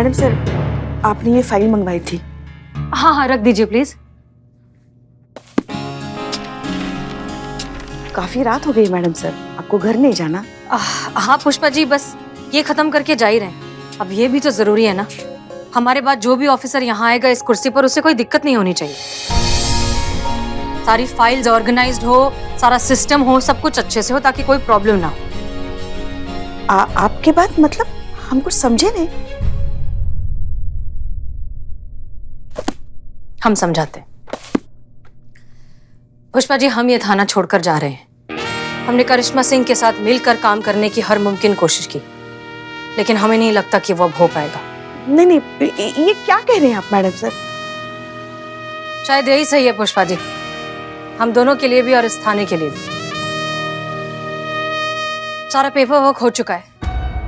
Madam sir, आपने ये file मंगवाई थी। हाँ हाँ, रख दीजिए प्लीज। काफी रात हो गई मैडम सर, आपको घर नहीं जाना? हाँ पुष्पा जी, बस ये खत्म करके जा ही रहे हैं। अब ये भी तो जरूरी है ना, हमारे बाद जो भी ऑफिसर यहाँ आएगा इस कुर्सी पर, उसे कोई दिक्कत नहीं होनी चाहिए। सारी फाइल्स ऑर्गेनाइज्ड हो, सारा सिस्टम हो, सब कुछ अच्छे से हो, ताकि कोई प्रॉब्लम ना हो। आपके बात मतलब हम कुछ समझे नहीं। हम समझाते हैं। पुष्पा जी, हम ये थाना छोड़कर जा रहे हैं। हमने करिश्मा सिंह के साथ मिलकर काम करने की हर मुमकिन कोशिश की, लेकिन हमें नहीं लगता कि वो अब हो पाएगा। नहीं नहीं, ये क्या कह रहे हैं आप मैडम सर? शायद यही सही है पुष्पा जी, हम दोनों के लिए भी और इस थाने के लिए भी। सारा पेपर वर्क हो चुका है,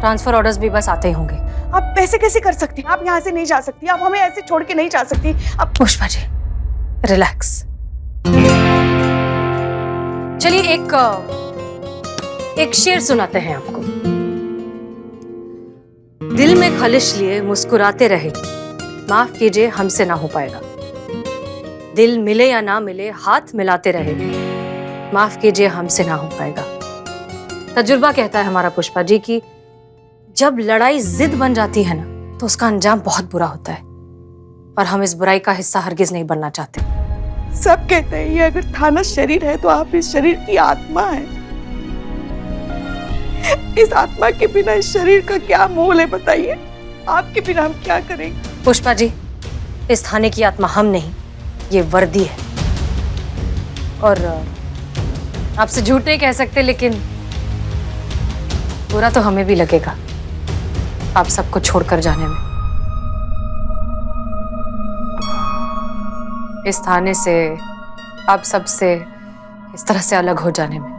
ट्रांसफर ऑर्डर्स भी बस आते ही होंगे। आप ऐसे कैसे कर सकती हैं? आप यहाँ से नहीं जा सकती, आप हमें ऐसे छोड़ के नहीं जा सकती। आप पुष्पा जी रिलैक्स। चलिए एक शेर सुनाते हैं आपको। दिल में खलिश लिए मुस्कुराते रहे, माफ कीजिए हमसे ना हो पाएगा। दिल मिले या ना मिले हाथ मिलाते रहे, माफ कीजिए हमसे ना हो पाएगा। तजुर्बा कहता है हमारा पुष्पा जी कि जब लड़ाई जिद बन जाती है ना, तो उसका अंजाम बहुत बुरा होता है, और हम इस बुराई का हिस्सा हरगिज नहीं बनना चाहते। सब कहते हैं ये अगर थाना शरीर है तो आप इस शरीर की आत्मा है। इस आत्मा के बिना इस शरीर का क्या मोल है बताइए? आपके बिना हम क्या करेंगे? पुष्पा जी, इस थाने की आत्मा हम नहीं, ये वर्दी है। और आपसे झूठ नहीं कह सकते, लेकिन बुरा तो हमें भी लगेगा आप सबको छोड़कर जाने में, इस थाने से, आप सबसे इस तरह से अलग हो जाने में।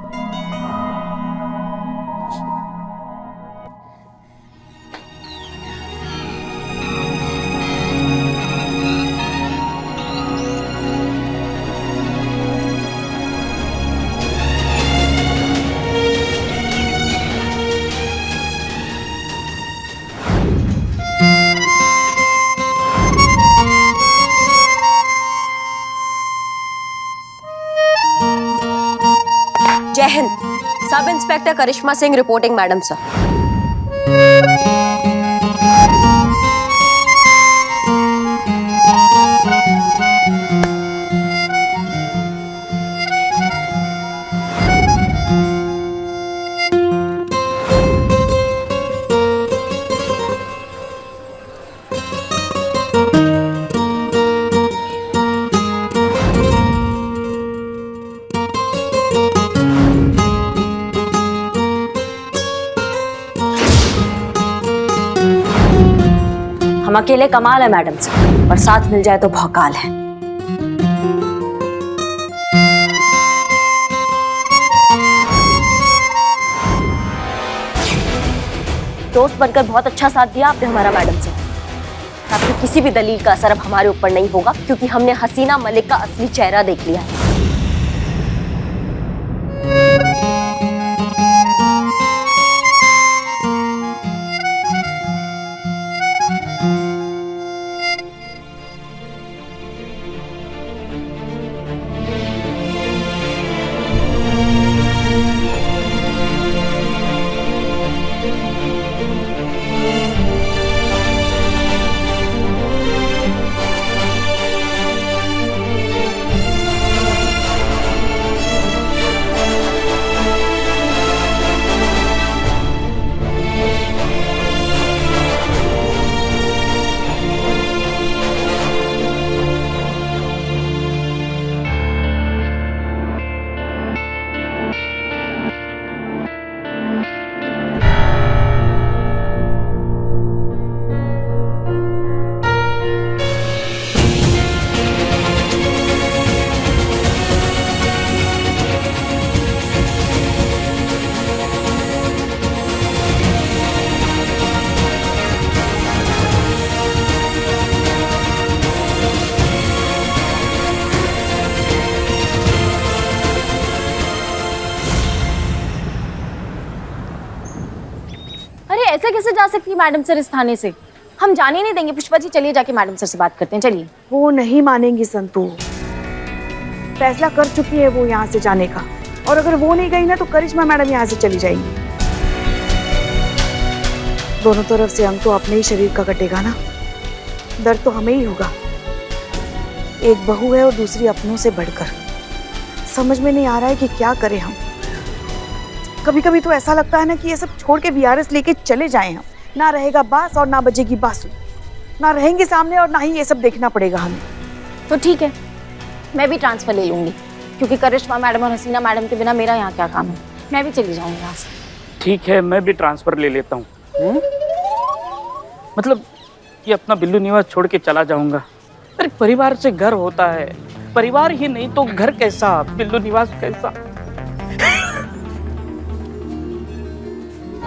जय हिंद। सब इंस्पेक्टर करिश्मा सिंह रिपोर्टिंग मैडम सर। हम अकेले कमाल है मैडम सर, और साथ मिल जाए तो भौकाल है। दोस्त बनकर बहुत अच्छा साथ दिया आपने हमारा मैडम सर। आपकी किसी भी दलील का असर अब हमारे ऊपर नहीं होगा, क्योंकि हमने हसीना मलिक का असली चेहरा देख लिया है। ऐसे कैसे जा सकती है मैडम सर इस थाने से? हम जाने नहीं देंगे। पुष्पा जी चलिए जाके मैडम सर से बात करते हैं, चलिए। वो नहीं मानेंगी संतू। फैसला कर चुकी है वो यहाँ से जाने का, और अगर वो नहीं गई ना तो करिश्मा मैडम यहाँ से चली जाएंगी। दोनों तरफ से अंग तो अपने ही शरीर का कटेगा ना, दर्द तो हमें ही होगा। एक बहू है और दूसरी अपनों से बढ़कर। समझ में नहीं आ रहा है कि क्या करें हम। कभी कभी तो ऐसा लगता है ना कि ये सब छोड़ के वीआरएस लेके चले जाएं हम। ना रहेगा बांस और ना बजेगी बांसुरी, ना रहेंगे सामने और ना ही ये सब देखना पड़ेगा हमें। तो ठीक है, मैं भी ट्रांसफर ले लूंगी, क्योंकि करिश्मा मैडम और हसीना मैडम के बिना मेरा यहाँ क्या काम है। मैं भी चली जाऊंगी यहाँ से। ठीक है, मैं भी ट्रांसफर ले लेता हूँ। मतलब ये अपना बिल्लू निवास छोड़ के चला जाऊंगा। अरे परिवार से घर होता है, परिवार ही नहीं तो घर कैसा, बिल्लू निवास कैसा।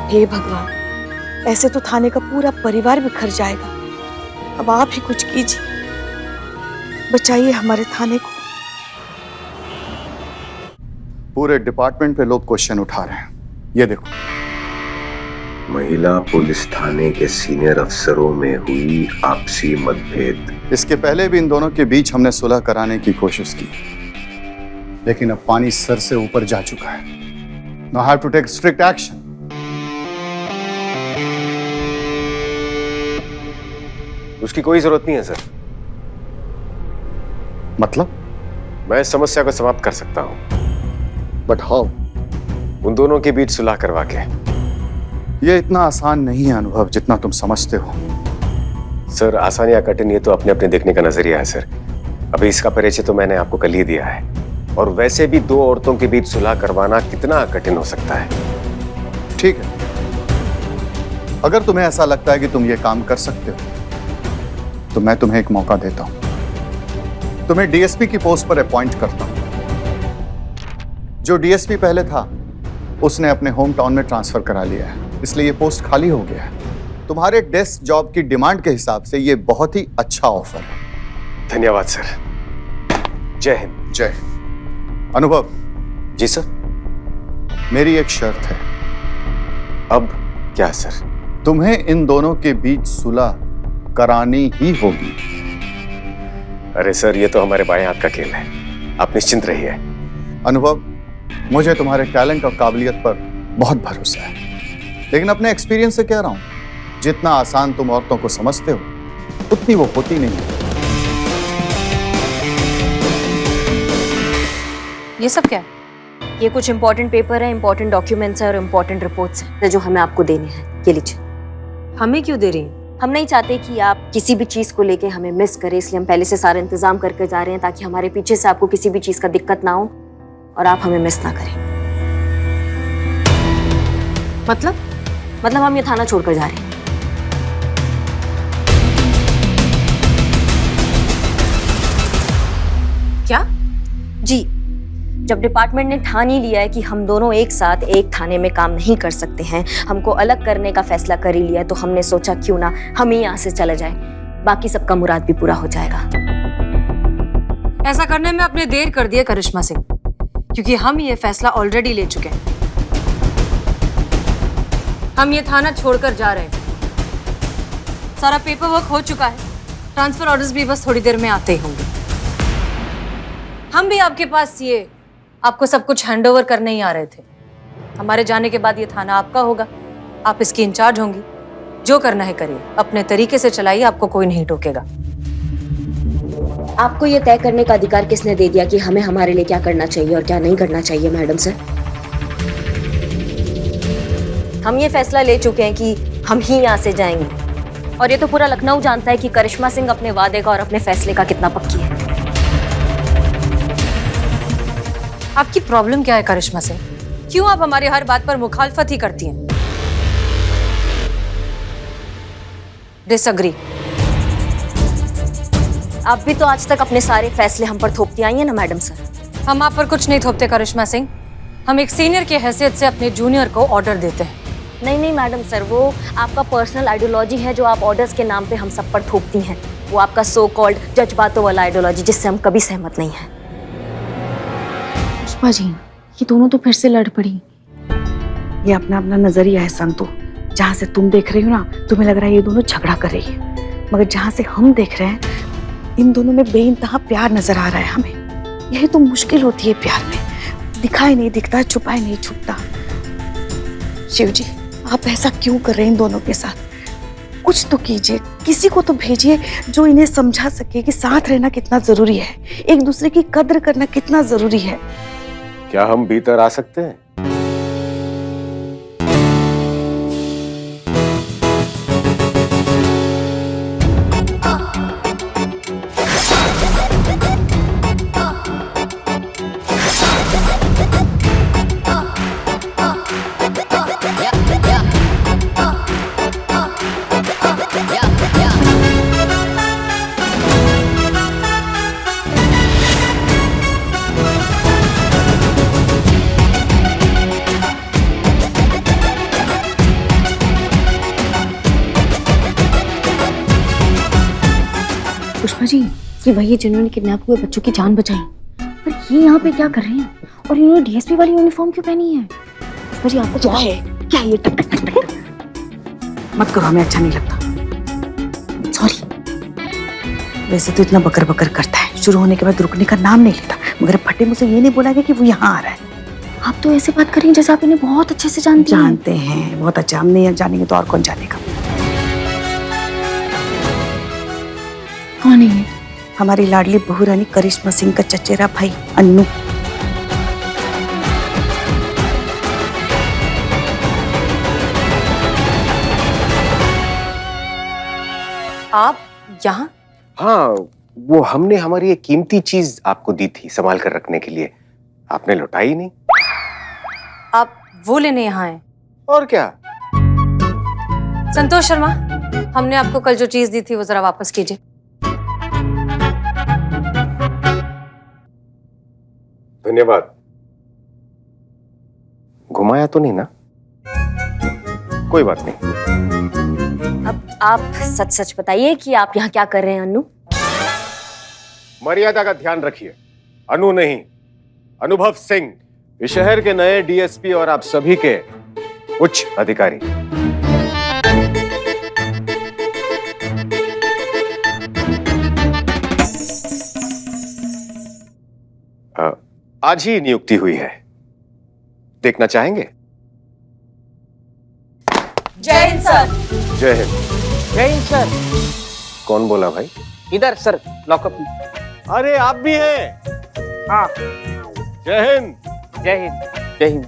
हे भगवान, ऐसे तो थाने का पूरा परिवार बिखर जाएगा। अब आप ही कुछ कीजिए, बचाइए हमारे थाने को। पूरे डिपार्टमेंट पे लोग क्वेश्चन उठा रहे हैं, ये देखो। महिला पुलिस थाने के सीनियर अफसरों में हुई आपसी मतभेद। इसके पहले भी इन दोनों के बीच हमने सुलह कराने की कोशिश की, लेकिन अब पानी सर से ऊपर जा चुका है। Now I have to take strict action. उसकी कोई जरूरत नहीं है सर। मतलब? मैं इस समस्या को समाप्त कर सकता हूं, बट हाउ? उन दोनों के बीच सुलह करवा के। ये इतना आसान नहीं है अनुभव, जितना तुम समझते हो। सर, आसान या कठिन ये तो अपने अपने देखने का नजरिया है सर। अभी इसका परिचय तो मैंने आपको कल ही दिया है, और वैसे भी दो औरतों के बीच सुलह करवाना कितना कठिन हो सकता है। ठीक है, अगर तुम्हें ऐसा लगता है कि तुम ये काम कर सकते हो तो मैं तुम्हें एक मौका देता हूं। तुम्हें डीएसपी की पोस्ट पर अपॉइंट करता हूं। जो डीएसपी पहले था उसने अपने होम टाउन में ट्रांसफर करा लिया है, इसलिए ये पोस्ट खाली हो गया है। तुम्हारे डेस्क जॉब की डिमांड के हिसाब से ये बहुत ही अच्छा ऑफर है। धन्यवाद सर। जय हिंद। जय हिंद। अनुभव। जी सर। मेरी एक शर्त है। अब क्या सर? तुम्हें इन दोनों के बीच सुलह करानी ही होगी। अरे सर, ये तो हमारे बाएं हाथ का खेल है, आप निश्चिंत रहिए। अनुभव, मुझे तुम्हारे टैलेंट और काबिलियत पर बहुत भरोसा है, लेकिन अपने एक्सपीरियंस से कह रहा हूं, जितना आसान तुम औरतों को समझते हो उतनी वो होती नहीं है। ये सब क्या है? ये कुछ इंपॉर्टेंट पेपर है, इंपॉर्टेंट डॉक्यूमेंट्स है और इंपॉर्टेंट रिपोर्ट्स हैं जो हमें आपको देने हैं। ये लीजिए। हमें क्यों दे रही हैं? हम नहीं चाहते कि आप किसी भी चीज को लेके हमें मिस करें, इसलिए हम पहले से सारा इंतजाम करके जा रहे हैं, ताकि हमारे पीछे से आपको किसी भी चीज का दिक्कत ना हो और आप हमें मिस ना करें। मतलब हम ये थाना छोड़कर जा रहे हैं। क्या? जी, जब डिपार्टमेंट ने ठान ही लिया है कि हम दोनों एक साथ एक थाने में काम नहीं कर सकते हैं, हमको अलग करने का फैसला कर ही लिया है, तो हमने सोचा क्यों ना हम ही यहाँ से चले जाए, बाकी सबका मुराद भी पूरा हो जाएगा। ऐसा करने में आपने देर कर दी है करिश्मा सिंह, क्योंकि हम ये फैसला ऑलरेडी ले चुके हैं। हम ये थाना छोड़कर जा रहे हैं। सारा पेपर वर्क हो चुका है, ट्रांसफर ऑर्डर्स भी बस थोड़ी देर में आते ही होंगे। हम भी आपके पास ये आपको सब कुछ हैंडओवर करने ही आ रहे थे। हमारे जाने के बाद ये थाना आपका होगा, आप इसकी इंचार्ज होंगी। जो करना है करिए, अपने तरीके से चलाइए, आपको कोई नहीं टोकेगा। आपको ये तय करने का अधिकार किसने दे दिया कि हमें हमारे लिए क्या करना चाहिए और क्या नहीं करना चाहिए मैडम सर? हम ये फैसला ले चुके हैं कि हम ही यहाँ से जाएंगे, और ये तो पूरा लखनऊ जानता है कि करिश्मा सिंह अपने वादे का और अपने फैसले का कितना पक्की है। आपकी प्रॉब्लम क्या है करिश्मा सिंह? क्यों आप हमारी हर बात पर मुखालफत ही करती हैं? डिसएग्री। आप भी तो आज तक अपने सारे फैसले हम पर थोपती आई हैं ना मैडम सर। हम आप पर कुछ नहीं थोपते करिश्मा सिंह, हम एक सीनियर की हैसियत से अपने जूनियर को ऑर्डर देते हैं। नहीं मैडम सर, वो आपका पर्सनल आइडियोलॉजी है जो आप ऑर्डर्स के नाम पे हम सब पर थोपती हैं। वो आपका सो कॉल्ड जज्बातों वाला आइडियोलॉजी, जिससे हम कभी सहमत नहीं हैं। पुष्पा जी, ये दोनों तो फिर से लड़ पड़ी। ये अपना अपना नजरिया है संतू। जहां से तुम देख रही हो ना, तुम्हें लग रहा है ये दोनों झगड़ा कर रही है, मगर जहां से हम देख रहे हैं इन दोनों में बेइंतहा प्यार नजर आ रहा है हमें। यही तो मुश्किल होती है प्यार में, दिखाई नहीं दिखता, छुपाए नहीं छुपता। शिव जी, आप ऐसा क्यों कर रहे हैं इन दोनों के साथ? कुछ तो कीजिए, किसी को तो भेजिए जो इन्हें समझा सके कि साथ रहना कितना जरूरी है, एक दूसरे की कद्र करना कितना जरूरी है। क्या हम भीतर आ सकते हैं? पुष्पा जी, ये वही है जिन्होंने किडनैप हुए बच्चों की जान बचाई। पर ये यहाँ पे क्या कर रहे हैं? और इन्होंने डीएसपी वाली यूनिफॉर्म क्यों पहनी है? पुष्पा जी, आपको क्या है? क्या ये टक टक टक टक? मत करो, हमें अच्छा नहीं लगता। सॉरी। वैसे तो इतना बकर बकर करता है, शुरू होने के बाद रुकने का नाम नहीं लेता, मगर फटे मुझसे ये नहीं बोला गया कि वो यहाँ आ रहा है। आप तो ऐसे बात कर रही हैं जैसे आप इन्हें बहुत अच्छे से जानते हैं बहुत अच्छा। हम नहीं जानेंगे तो और कौन जानेगा? कौन है ये? हमारी लाडली बहू रानी करिश्मा सिंह का चचेरा भाई अन्नू। आप यहाँ? हाँ, वो हमने हमारी एक कीमती चीज आपको दी थी संभाल कर रखने के लिए, आपने लौटाई नहीं। आप वो लेने यहाँ आए? और क्या? संतोष शर्मा, हमने आपको कल जो चीज दी थी वो जरा वापस कीजिए। धन्यवाद। घुमाया तो नहीं ना? कोई बात नहीं। अब आप सच सच बताइए कि आप यहाँ क्या कर रहे हैं अन्नू? मर्यादा का ध्यान रखिए। अनु नहीं, अनुभव सिंह, इस शहर के नए डीएसपी और आप सभी के उच्च अधिकारी। आज ही नियुक्ति हुई है, देखना चाहेंगे? जय हिंद सर। जय हिंद। जय हिंद सर। कौन बोला भाई? इधर सर, लॉकअप में। अरे आप भी हैं? हाँ। जय हिंद। जय हिंद। जय हिंद।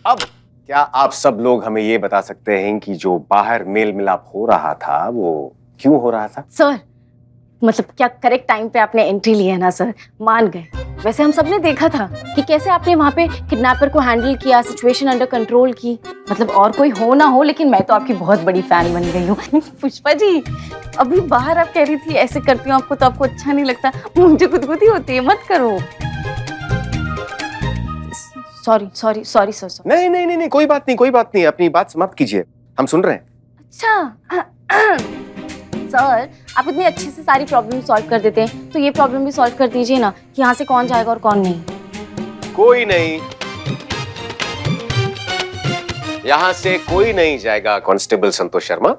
अब क्या आप सब लोग हमें ये बता सकते हैं कि जो बाहर मेल मिलाप हो रहा था वो क्यों हो रहा था? सर, मतलब क्या करेक्ट टाइम पे आपने एंट्री ली है ना सर, मान गए। वैसे हम सब ने देखा था कि कैसे आपने वहाँ पे किडनैपर को हैंडल किया, सिचुएशन अंडर कंट्रोल की। मतलब और कोई हो ना हो, लेकिन मैं तो आपकी बहुत बड़ी फैन बन गई हूँ। पुष्पा जी, अभी बाहर आप कह रही थी ऐसे करती हूँ आपको तो आपको अच्छा नहीं लगता, मुझे गुदगुदी होती है, मत करो। Sorry sir. नहीं, कोई बात नहीं, अपनी बात समाप्त कीजिए, हम सुन रहे हैं। अच्छा सर, आप इतनी अच्छे से सारी प्रॉब्लम सॉल्व कर देते हैं, तो ये प्रॉब्लम भी सॉल्व कर दीजिए ना कि यहाँ से कौन जाएगा और कौन नहीं। कोई नहीं, यहाँ से कोई नहीं जाएगा कांस्टेबल संतोष शर्मा।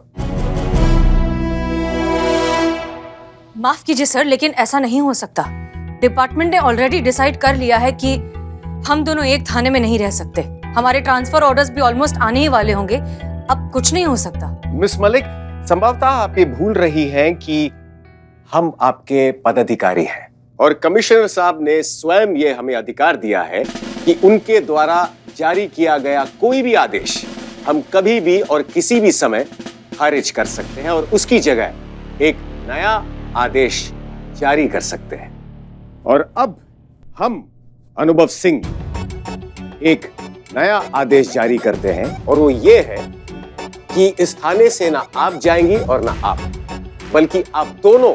माफ कीजिए सर, लेकिन ऐसा नहीं हो सकता। डिपार्टमेंट ने ऑलरेडी डिसाइड कर लिया है कि हम दोनों एक थाने में नहीं रह सकते। हमारे ट्रांसफर ऑर्डर्स भी ऑलमोस्ट आने ही वाले होंगे, अब कुछ नहीं हो सकता। मिस मलिक, संभवतः आप ये भूल रही हैं कि हम आपके पदाधिकारी हैं और कमिश्नर साहब ने स्वयं ये हमें अधिकार दिया है कि उनके द्वारा जारी किया गया कोई भी आदेश हम कभी भी और किसी भी समय खारिज कर सकते हैं और उसकी जगह एक नया आदेश जारी कर सकते हैं। और अब हम अनुभव सिंह एक नया आदेश जारी करते हैं और वो ये है कि इस थाने से ना आप जाएंगी और ना आप, बल्कि आप दोनों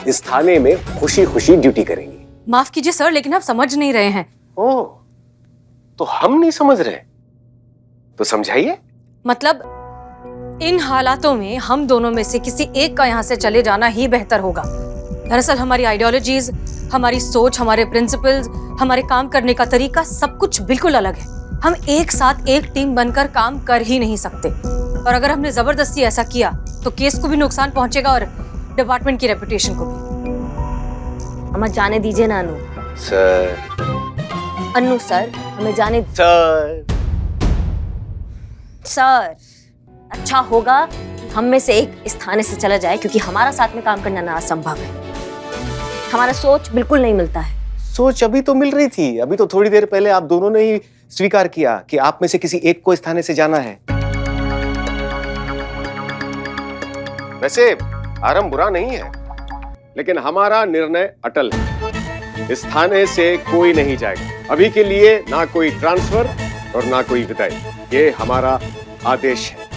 इस थाने में खुशी खुशी ड्यूटी करेंगी। माफ कीजिए सर, लेकिन आप समझ नहीं रहे हैं। ओह, तो हम नहीं समझ रहे, तो समझाइए। मतलब इन हालातों में हम दोनों में से किसी एक का यहाँ से चले जाना ही बेहतर होगा। दरअसल हमारी आइडियोलॉजीज, हमारी सोच, हमारे प्रिंसिपल्स, हमारे काम करने का तरीका सब कुछ बिल्कुल अलग है। हम एक साथ एक टीम बनकर काम कर ही नहीं सकते, और अगर हमने जबरदस्ती ऐसा किया तो केस को भी नुकसान पहुंचेगा और डिपार्टमेंट की रेपुटेशन को भी। हमें जाने दीजिए ना अनु। सर। अनु सर, हमें जाने। सर। सर, अच्छा होगा हम में से एक इस थाने से चला जाए, क्योंकि हमारा साथ में काम करना ना असंभव है। हमारा सोच बिल्कुल नहीं मिलता है। सोच अभी तो मिल रही थी। अभी तो थोड़ी देर पहले आप दोनों ने ही स्वीकार किया कि आप में से किसी एक को इस थाने से जाना है। वैसे आरंभ बुरा नहीं है, लेकिन हमारा निर्णय अटल है। इस थाने से कोई नहीं जाएगा। अभी के लिए ना कोई ट्रांसफर और ना कोई विदाई। ये हमारा आदेश है।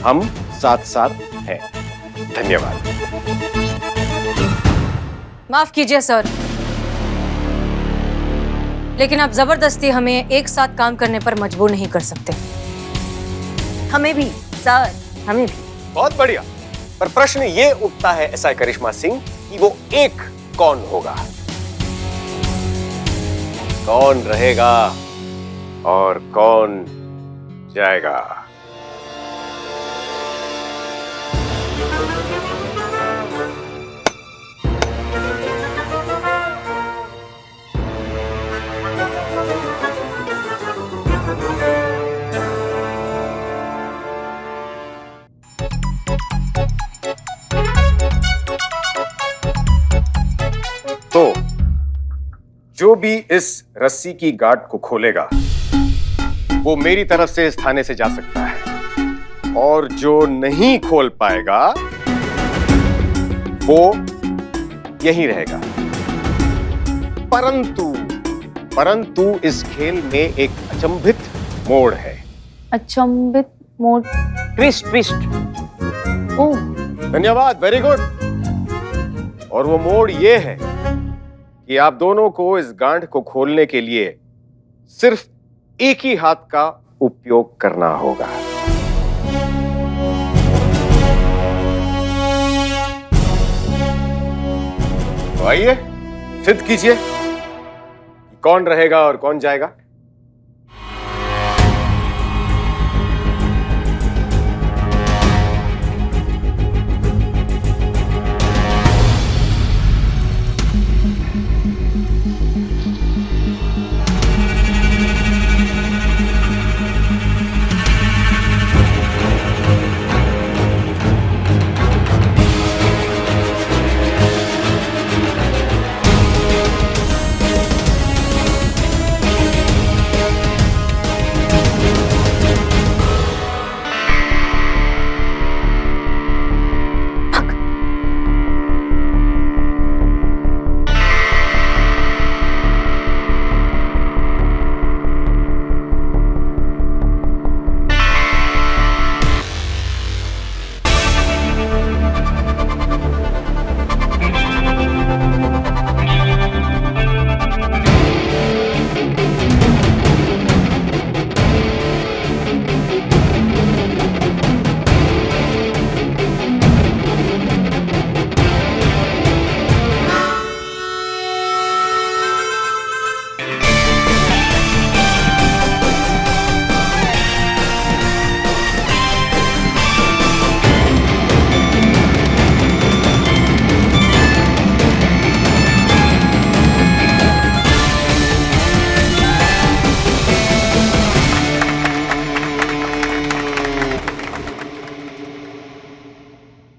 हम साथ साथ हैं। धन्यवाद। माफ कीजिए सर, लेकिन आप जबरदस्ती हमें एक साथ काम करने पर मजबूर नहीं कर सकते। हमें भी सर, हमें भी। बहुत बढ़िया। पर प्रश्न ये उठता है एसआई करिश्मा सिंह कि वो एक कौन होगा, कौन रहेगा और कौन जाएगा। तो जो भी इस रस्सी की गांठ को खोलेगा वो मेरी तरफ से इस थाने से जा सकता है, और जो नहीं खोल पाएगा वो यहीं रहेगा। परंतु इस खेल में एक अचंभित मोड़ है। अचंभित मोड़? ट्विस्ट। ओह, धन्यवाद, वेरी गुड। और वो मोड़ ये है कि आप दोनों को इस गांठ को खोलने के लिए सिर्फ एक ही हाथ का उपयोग करना होगा। तो आइए सिद्ध कीजिए कि कौन रहेगा और कौन जाएगा।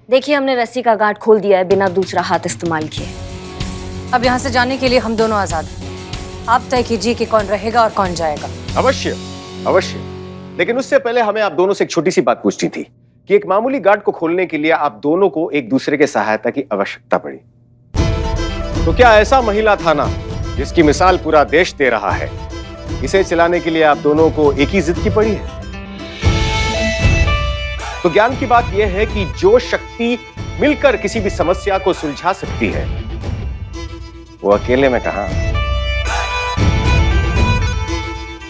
देखिए, हमने रस्सी का गांठ खोल दिया है बिना दूसरा हाथ इस्तेमाल किए। अब यहाँ से जाने के लिए हम दोनों आजाद हैं। आप तय कीजिए कि कौन रहेगा और कौन जाएगा। अवश्य अवश्य, लेकिन उससे पहले हमें आप दोनों से एक छोटी सी बात पूछनी थी कि एक मामूली गांठ को खोलने के लिए आप दोनों को एक दूसरे के सहायता की आवश्यकता पड़ी। तो क्या ऐसा महिला थाना जिसकी मिसाल पूरा देश दे रहा है, इसे चलाने के लिए आप दोनों को एक ही जिद की पड़ी है? तो ज्ञान की बात यह है कि जो शक्ति मिलकर किसी भी समस्या को सुलझा सकती है वो अकेले में कहां।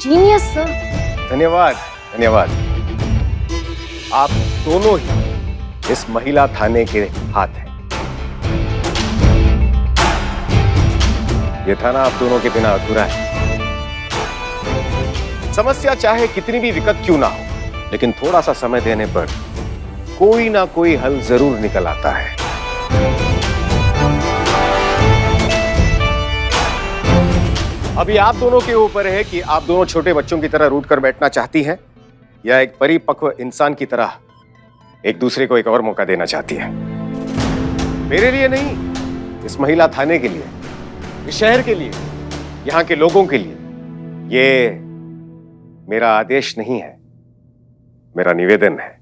Genius sir. धन्यवाद धन्यवाद। आप दोनों ही इस महिला थाने के हाथ हैं। ये थाना आप दोनों के बिना अधूरा है। समस्या चाहे कितनी भी विकट क्यों ना हो, लेकिन थोड़ा सा समय देने पर कोई ना कोई हल जरूर निकल आता है। अभी आप दोनों के ऊपर है कि आप दोनों छोटे बच्चों की तरह रूठ कर बैठना चाहती हैं या एक परिपक्व इंसान की तरह एक दूसरे को एक और मौका देना चाहती है। मेरे लिए नहीं, इस महिला थाने के लिए, इस शहर के लिए, यहाँ के लोगों के लिए ये मेरा आदेश नहीं है, मेरा निवेदन है।